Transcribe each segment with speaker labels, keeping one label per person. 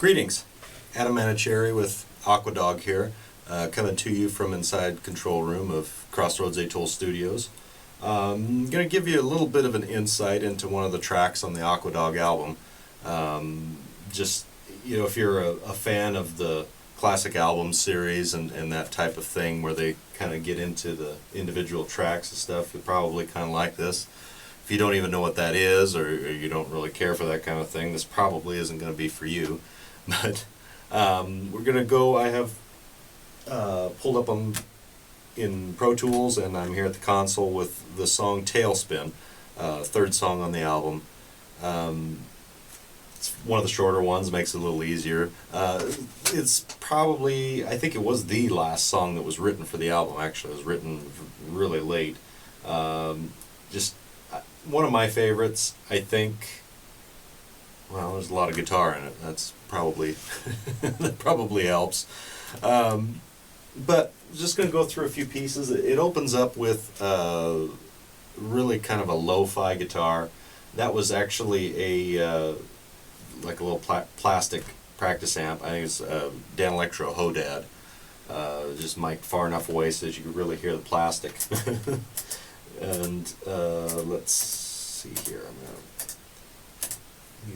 Speaker 1: Greetings, Adam Manoucheri with AquaDog here, coming to you from inside control room of Crossroads Atoll Studios. I'm going to give you a little bit of an insight into one of the tracks on the AquaDog album. Just, you know, if you're a fan of the classic album series and that type of thing where they kind of get into the individual tracks and stuff, you'll probably kind of like this. If you don't even know what that is, or you don't really care for that kind of thing, this probably isn't going to be for you. But we're going to go, I have pulled up in Pro Tools, and I'm here at the console with the song TailSpin, third song on the album. It's one of the shorter ones, makes it a little easier. It's probably, I think it was the last song that was written for the album, actually. It was written really late. Just one of my favorites, I think. Well, there's a lot of guitar in it. That's probably that probably helps. But just going to go through a few pieces. It opens up with really kind of a lo-fi guitar. That was actually a like a little plastic practice amp. I think it's Dan Electro Hodad. Just mic'd far enough away so that you could really hear the plastic. And let's see here. I'm going to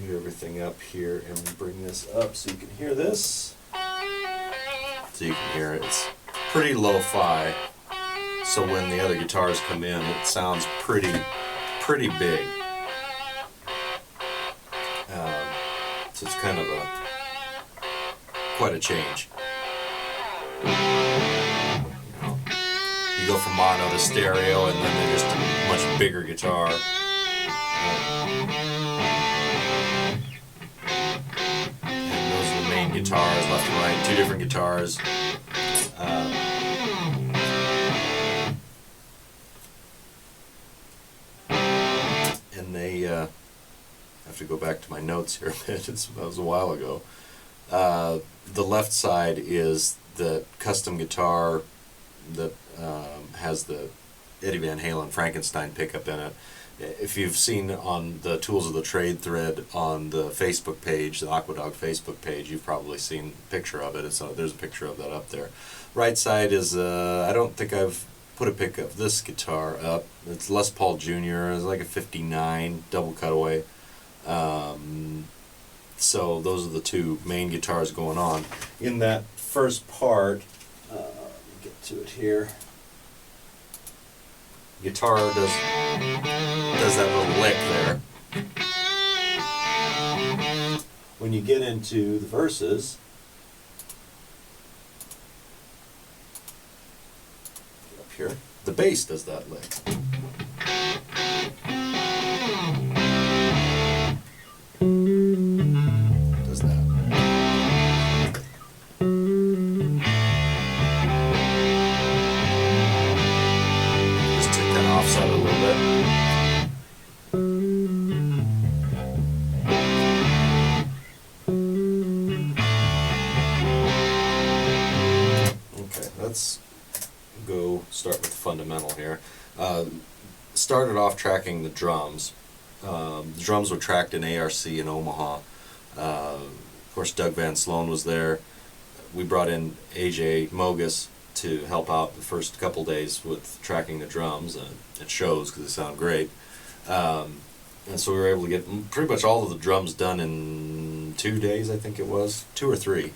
Speaker 1: mute everything up here and bring this up so you can hear this. So you can hear it. It's pretty lo-fi, so when the other guitars come in, it sounds pretty big. So it's kind of quite a change. You go from mono to stereo, and then they're just a much bigger guitar. And those are the main guitars, left and right, two different guitars. And they, I have to go back to my notes here a bit, that was a while ago. The left side is the custom guitar that has the Eddie Van Halen Frankenstein pickup in it. If you've seen on the Tools of the Trade thread on the Facebook page, the AquaDog Facebook page, you've probably seen a picture of it. There's a picture of that up there. Right side is, I don't think I've put a pic of this guitar up. It's Les Paul Jr. It's like a 59 double cutaway. So those are the two main guitars going on. In that first part, let me get to it here. Guitar does that little lick there. When you get into the verses, up here, the bass does that lick. Does that. Offset a little bit. Okay, let's go start with the fundamental here. Started off tracking the drums. The drums were tracked in ARC in Omaha. Of course, Doug Van Sloan was there. We brought in AJ Mogus to help out the first couple days with tracking the drums, and it shows because they sound great. And so we were able to get pretty much all of the drums done in 2 days, I think it was, 2 or 3.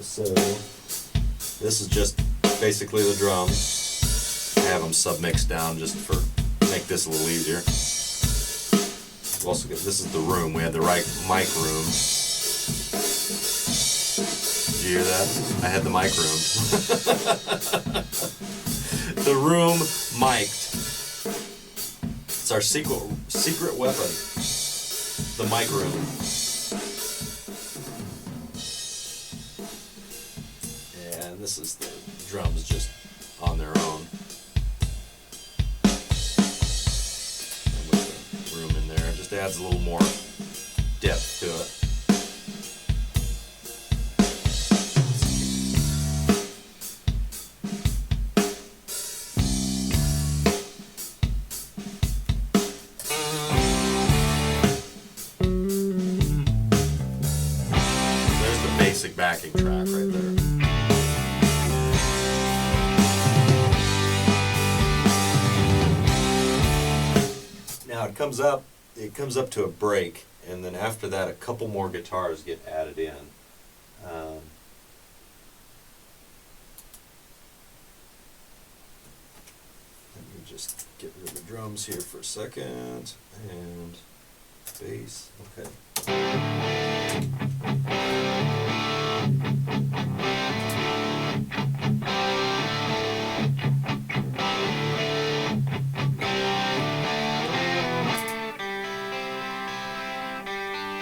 Speaker 1: So this is just basically the drums. I have them sub-mixed down just for make this a little easier. We've also got, this is the room. We had the right mic room. Did you hear that? I had the mic room. The room mic'd. It's our secret weapon. The mic room. And this is the drums just on their own. And with the room in there, it just adds a little more depth to it. Now it comes up to a break, and then after that a couple more guitars get added in. Let me just get rid of the drums here for a second, and bass, okay.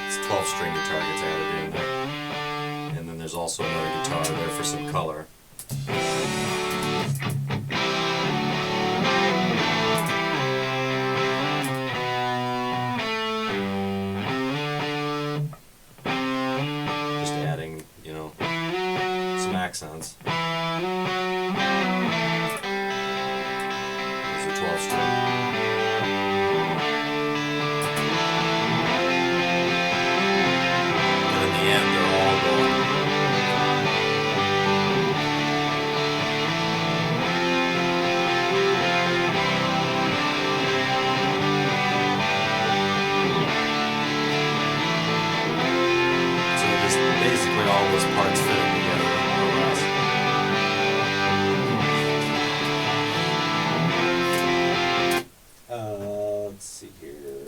Speaker 1: It's 12-string guitar gets added in there. And then there's also another guitar there for some color. Just adding, you know, some accents. There's a 12-string. All those parts fitting together, more or less. Let's see here.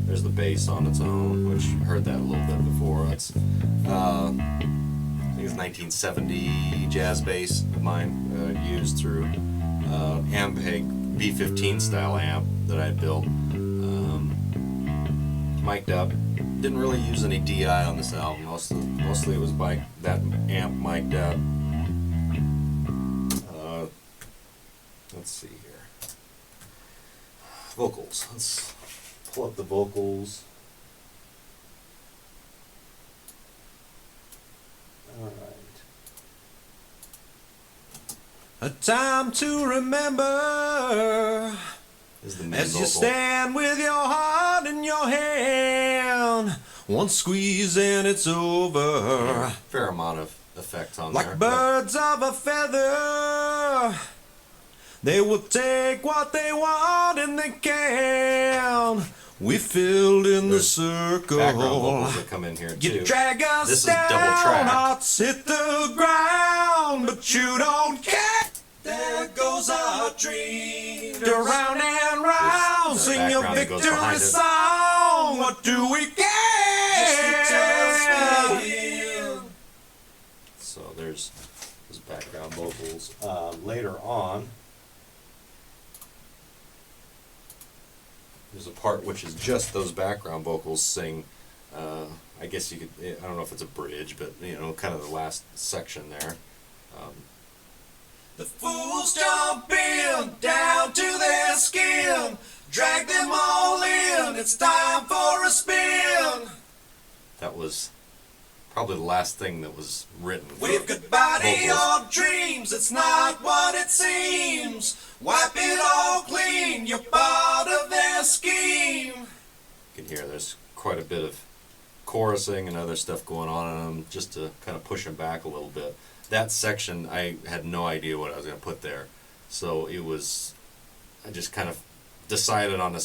Speaker 1: There's the bass on its own, which I heard that a little bit before. It's I think it's 1970 jazz bass of mine, used through Ampeg B15 style amp that I built, mic'd up. Didn't really use any DI on this album. Mostly it was by that amp mic'd up. Let's see here. Vocals. Let's pull up the vocals. All right.
Speaker 2: A time to remember
Speaker 1: Is the main
Speaker 2: as
Speaker 1: vocal.
Speaker 2: you stand with your heart in your hand. One squeeze and it's over.
Speaker 1: Fair amount of effects on
Speaker 2: Like
Speaker 1: there.
Speaker 2: birds of a feather, they will take what they want and they can. We filled in the circle.
Speaker 1: Background vocals that come in here too.
Speaker 2: You drag us
Speaker 1: This is
Speaker 2: down,
Speaker 1: double tracked.
Speaker 2: hearts hit the ground, but you don't care. There goes our dream, round and round.
Speaker 1: This
Speaker 2: Sing your
Speaker 1: background that goes
Speaker 2: victory
Speaker 1: behind it.
Speaker 2: song. What do we get?
Speaker 1: So there's those background vocals. Later on, there's a part which is just those background vocals sing. I guess you could, I don't know if it's a bridge, but you know, kind of the last section there.
Speaker 2: The fools jump in, down to their skin. Drag them all in, it's time for a spin.
Speaker 1: That was probably the last thing that was written.
Speaker 2: We've got body
Speaker 1: vocals.
Speaker 2: of dreams, it's not what it seems. Wipe it all clean, you're part of their scheme.
Speaker 1: You can hear there's quite a bit of chorusing and other stuff going on in them, just to kind of push them back a little bit. That section, I had no idea what I was going to put there, so it was, I just kind of decided on a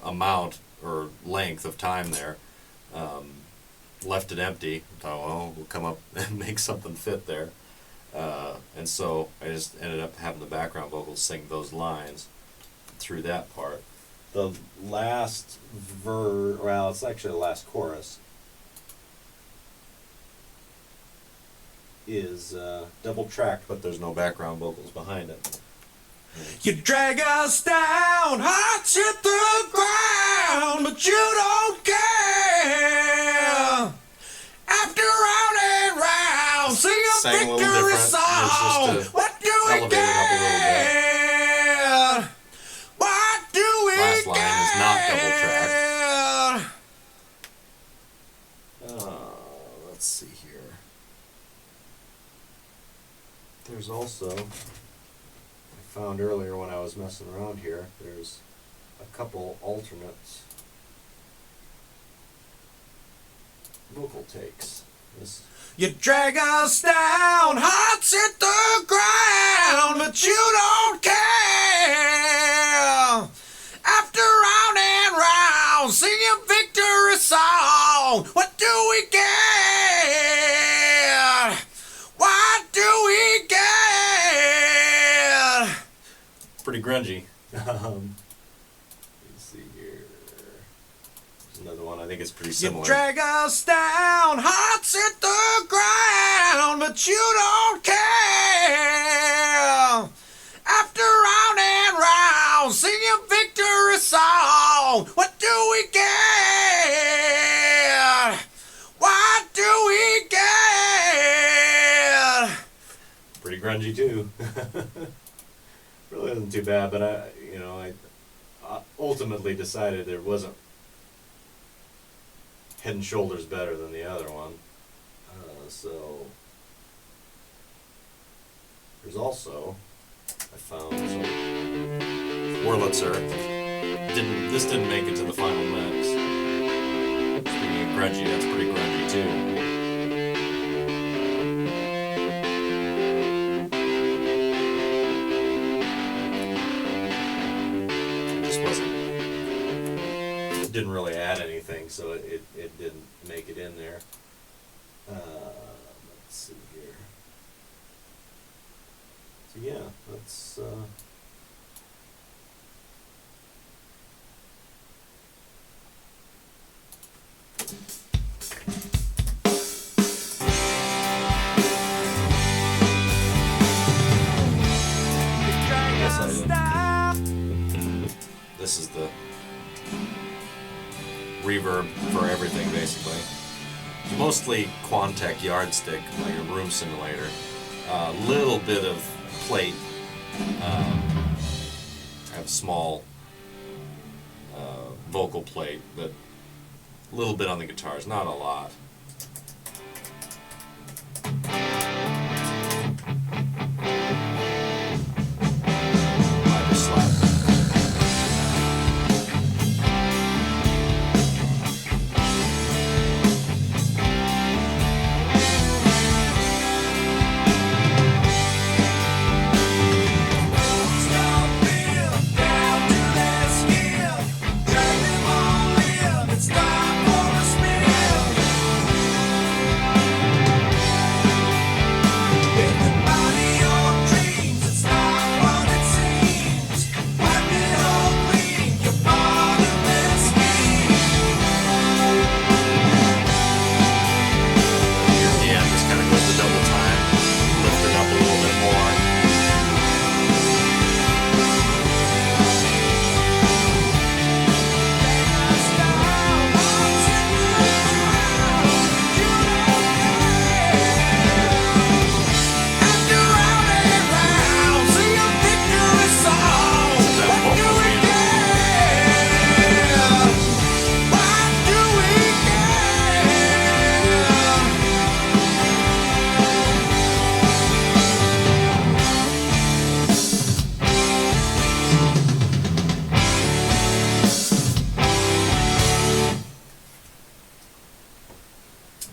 Speaker 1: amount or length of time there, left it empty, thought, well, we'll come up and make something fit there, and so I just ended up having the background vocals sing those lines through that part. The last well, it's actually the last chorus, is double tracked, but there's no background vocals behind it.
Speaker 2: You drag us down, hearts hit the ground, but you don't care. After round and round, sing a
Speaker 1: Sang a little
Speaker 2: victory
Speaker 1: different.
Speaker 2: song.
Speaker 1: It was just
Speaker 2: What do we
Speaker 1: elevated up a little bit.
Speaker 2: get? What do we
Speaker 1: Last line
Speaker 2: get?
Speaker 1: is not double tracked. Let's see here. There's also, I found earlier when I was messing around here, there's a couple alternate vocal takes. This.
Speaker 2: You drag us down, hearts hit the ground, but you don't care. After round and round, singing victory song, what do we get? What do we get?
Speaker 1: Pretty grungy. Let's see here. There's another one. I think it's pretty similar.
Speaker 2: You drag us down, hearts hit the ground, but you don't care. After round and round, singing victory song, what do we get? What do we get?
Speaker 1: Pretty grungy too. Really isn't too bad, but I ultimately decided it wasn't head and shoulders better than the other one. So there's also, I found some Wurlitzer. This didn't make it to the final mix. Speaking of grungy, that's pretty grungy too. Didn't really add anything, so it didn't make it in there. Let's see here. So yeah, let's this is the reverb for everything, basically. Mostly Quantec yardstick, like a room simulator. A little bit of plate. I have a small vocal plate, but a little bit on the guitars, not a lot.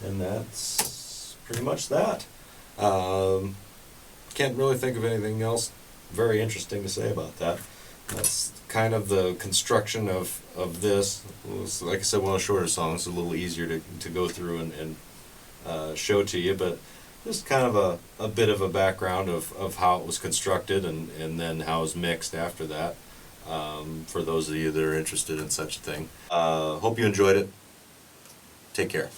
Speaker 1: And that's pretty much that. Can't really think of anything else very interesting to say about that. That's kind of the construction of this. It was, like I said, one of the shorter songs, a little easier to go through and show to you, but just kind of a bit of a background of how it was constructed and then how it was mixed after that, for those of you that are interested in such a thing. Hope you enjoyed it. Take care.